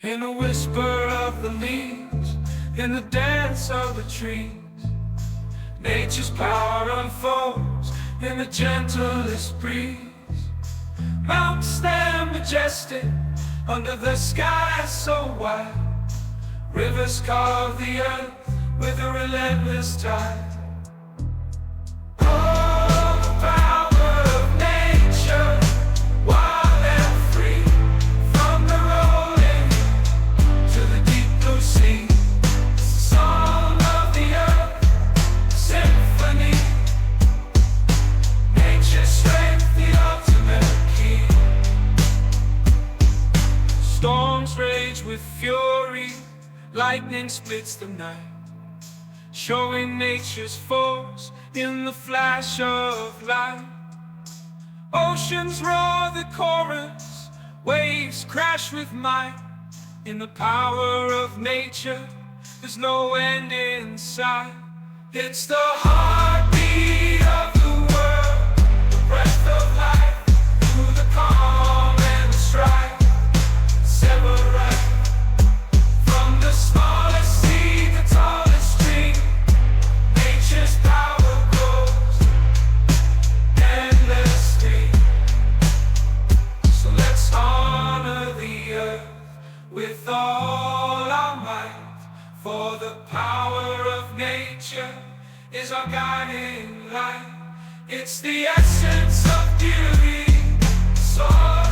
In the whisper of the leaves, in the dance of the trees, nature's power unfolds in the gentlest breeze. Mountains stand majestic under the sky so wide. Rivers carve the earth with a relentless tide. Oh, the power of nature, wild and free, from the rolling to the deep blue sea. It's the song of the earth, a symphony. Nature's strength, the ultimate key. Storms rage with fury, lightning splits the night, showing nature's force in the flash of light. Oceans roar the chorus, waves crash with might. In the power of nature, there's no end in sight. It's the heartbeat of the world, the breath of life, through the calm and the strife. Separate from the smallest seed, the tallest tree. Nature's power grows endlessly. So let's honor the earth with all our might, for the power of nature is our guiding light. It's the essence of beauty, soul